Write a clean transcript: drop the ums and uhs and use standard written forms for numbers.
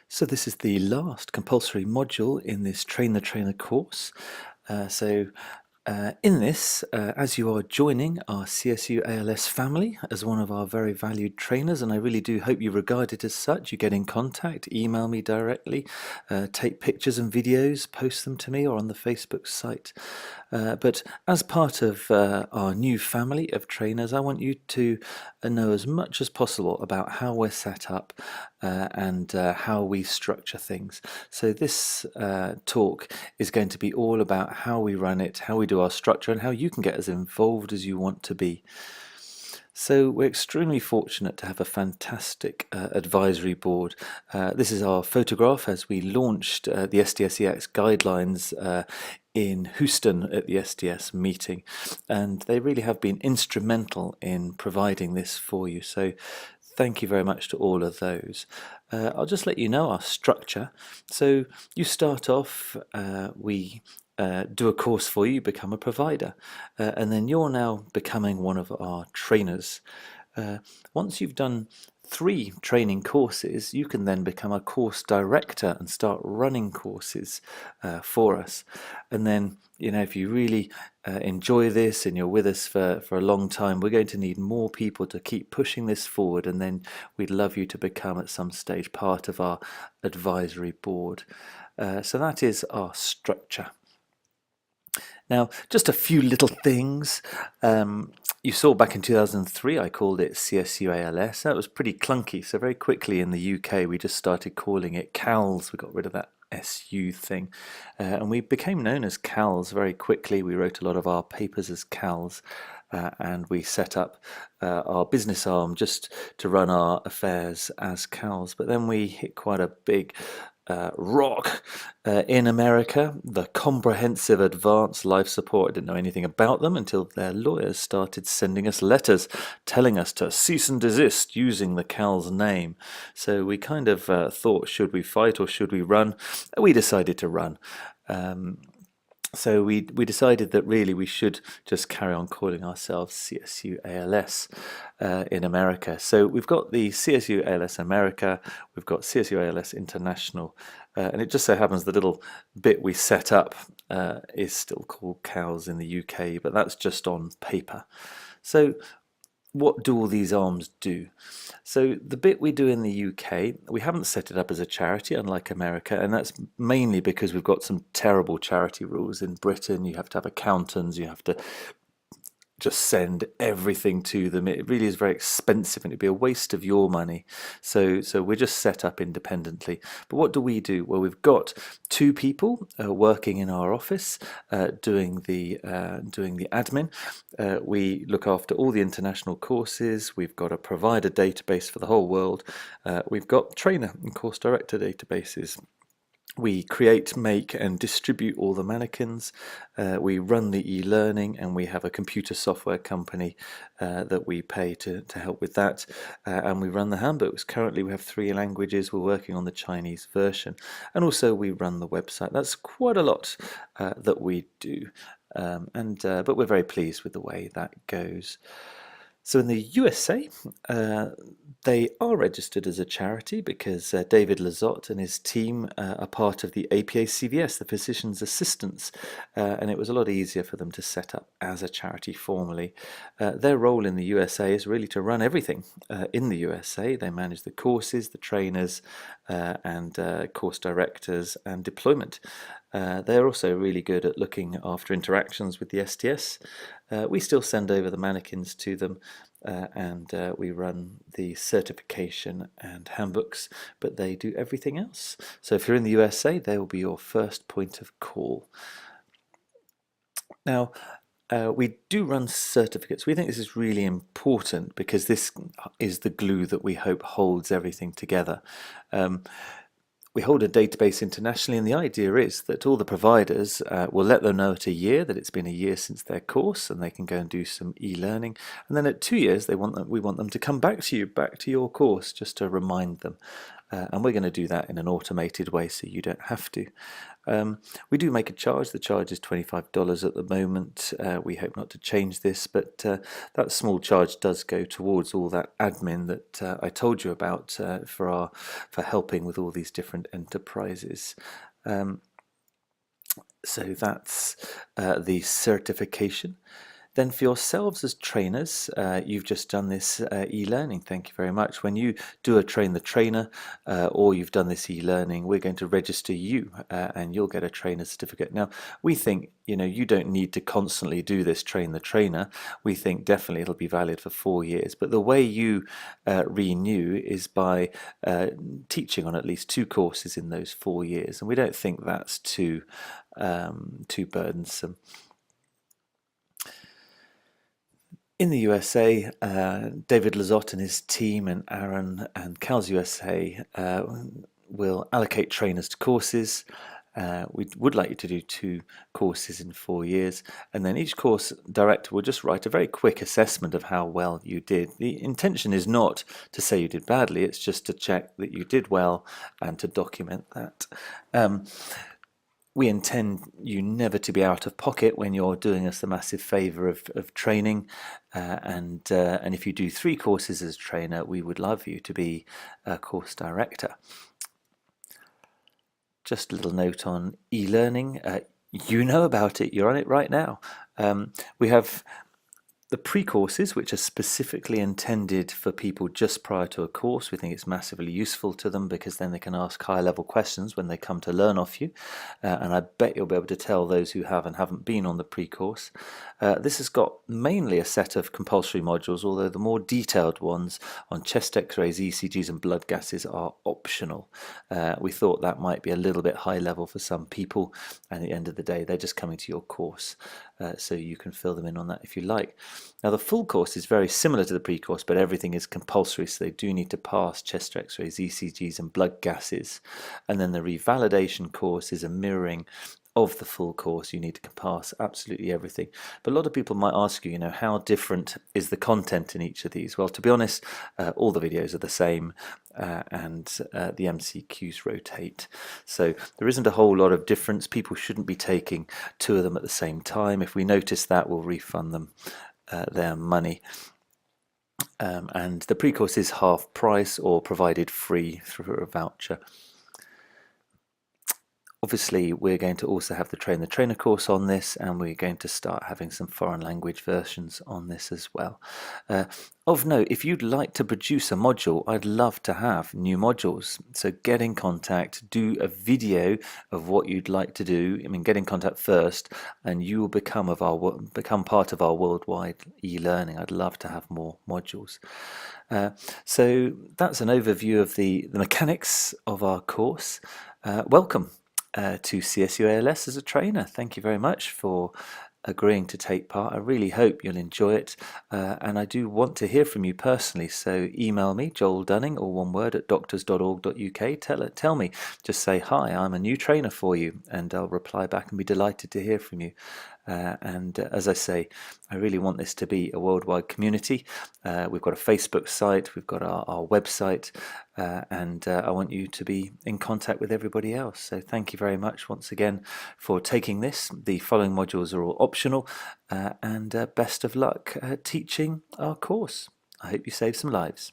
So this is the last compulsory module in this Train the Trainer course. In this, as you are joining our CSU ALS family as one of our very valued trainers, and I really do hope you regard it as such, you get in contact, email me directly, take pictures and videos, post them to me or on the Facebook site. But as part of our new family of trainers, I want you to know as much as possible about how we're set up and how we structure things. So this talk is going to be all about how we run it, how we do our structure, and how you can get as involved as you want to be. So we're extremely fortunate to have a fantastic advisory board. This is our photograph as we launched the SDSEX guidelines in Houston at the SDS meeting, and they really have been instrumental in providing this for you. So thank you very much to all of those. I'll just let you know our structure. So you start off, we do a course for you, become a provider, and then you're now becoming one of our trainers. Once you've done 3 training courses, you can then become a course director and start running courses for us. And then, if you really enjoy this and you're with us for a long time, we're going to need more people to keep pushing this forward, and then we'd love you to become at some stage part of our advisory board. So that is our structure. Now, just a few little things. You saw back in 2003 I called it CSU ALS. That was pretty clunky, so very quickly in the UK we just started calling it CALS. We got rid of that SU thing, and we became known as CALS very quickly. We wrote a lot of our papers as CALS, and we set up our business arm just to run our affairs as CALS. But then we hit quite a big rock in America, the Comprehensive Advanced Life Support. I didn't know anything about them until their lawyers started sending us letters telling us to cease and desist using the CALS name. So we kind of thought, should we fight or should we run? We decided to run. So we decided that really we should just carry on calling ourselves CSU ALS in America. So we've got the CSU ALS America, we've got CSU ALS International, and it just so happens the little bit we set up is still called CALS in the UK, but that's just on paper. So what do all these arms do? So the bit we do in the UK, we haven't set it up as a charity, unlike America, and that's mainly because we've got some terrible charity rules in Britain. You have to have accountants, you have to just send everything to them. It really is very expensive and it'd be a waste of your money. So we're just set up independently. But what do? Well, we've got 2 people working in our office doing the admin. We look after all the international courses. We've got a provider database for the whole world. We've got trainer and course director databases. We create, make and distribute all the mannequins, we run the e-learning, and we have a computer software company that we pay to help with that, and we run the handbooks. Currently we have 3 languages, we're working on the Chinese version, and also we run the website. That's quite a lot that we do, but we're very pleased with the way that goes. So in the USA, they are registered as a charity because David Lizotte and his team are part of the APA-CVS, the Physician's Assistants, and it was a lot easier for them to set up as a charity formally. Their role in the USA is really to run everything in the USA. They manage the courses, the trainers, and course directors and deployment. They're also really good at looking after interactions with the STS. We still send over the mannequins to them, and we run the certification and handbooks, but they do everything else. So if you're in the USA, they will be your first point of call. Now, we do run certificates. We think this is really important because this is the glue that we hope holds everything together. We hold a database internationally, and the idea is that all the providers will let them know at a year that it's been a year since their course, and they can go and do some e-learning. And then at 2 years, we want them to come back to your course just to remind them. and we're going to do that in an automated way so you don't have to. We do make a charge. The charge is $25 at the moment. We hope not to change this, but that small charge does go towards all that admin that I told you about for helping with all these different enterprises. So that's the certification. Then for yourselves as trainers, you've just done this e-learning. Thank you very much. When you do a train the trainer or you've done this e-learning, we're going to register you and you'll get a trainer certificate. Now, we think, you don't need to constantly do this train the trainer. We think definitely it'll be valid for 4 years. But the way you renew is by teaching on at least 2 courses in those 4 years. And we don't think that's too burdensome. In the USA, David Lizotte and his team and Aaron and CALS USA will allocate trainers to courses. We would like you to do 2 courses in 4 years, and then each course director will just write a very quick assessment of how well you did. The intention is not to say you did badly, it's just to check that you did well and to document that. We intend you never to be out of pocket when you're doing us the massive favour of training, and if you do 3 courses as a trainer, we would love you to be a course director. Just a little note on e-learning. You know about it, you're on it right now. We have the pre-courses, which are specifically intended for people just prior to a course. We think it's massively useful to them because then they can ask high-level questions when they come to learn off you. And I bet you'll be able to tell those who have and haven't been on the pre-course. This has got mainly a set of compulsory modules, although the more detailed ones on chest x-rays, ECGs and blood gases are optional. We thought that might be a little bit high level for some people, and at the end of the day they're just coming to your course, so you can fill them in on that if you like. Now the full course is very similar to the pre-course, but everything is compulsory, so they do need to pass chest x-rays, ECGs and blood gases. And then the revalidation course is a mirroring of the full course. You need to pass absolutely everything. But a lot of people might ask you, how different is the content in each of these? Well, to be honest, all the videos are the same, and the MCQs rotate. So there isn't a whole lot of difference. People shouldn't be taking 2 of them at the same time. If we notice that, we'll refund them their money. And the pre-course is half price or provided free through a voucher. Obviously, we're going to also have the Train the Trainer course on this, and we're going to start having some foreign language versions on this as well. Of note, if you'd like to produce a module, I'd love to have new modules. So get in contact, do a video of what you'd like to do. Get in contact first, and you will become part of our worldwide e-learning. I'd love to have more modules. So that's an overview of the mechanics of our course. Welcome to CSU ALS as a trainer. Thank you very much for agreeing to take part. I really hope you'll enjoy it, and I do want to hear from you personally, so email me, Joel Dunning, all one word, at doctors.org.uk. Tell me, just say, hi, I'm a new trainer for you, and I'll reply back and be delighted to hear from you. And as I say, I really want this to be a worldwide community. We've got a Facebook site, we've got our website, and I want you to be in contact with everybody else. So thank you very much once again for taking this. The following modules are all optional, and best of luck teaching our course. I hope you save some lives.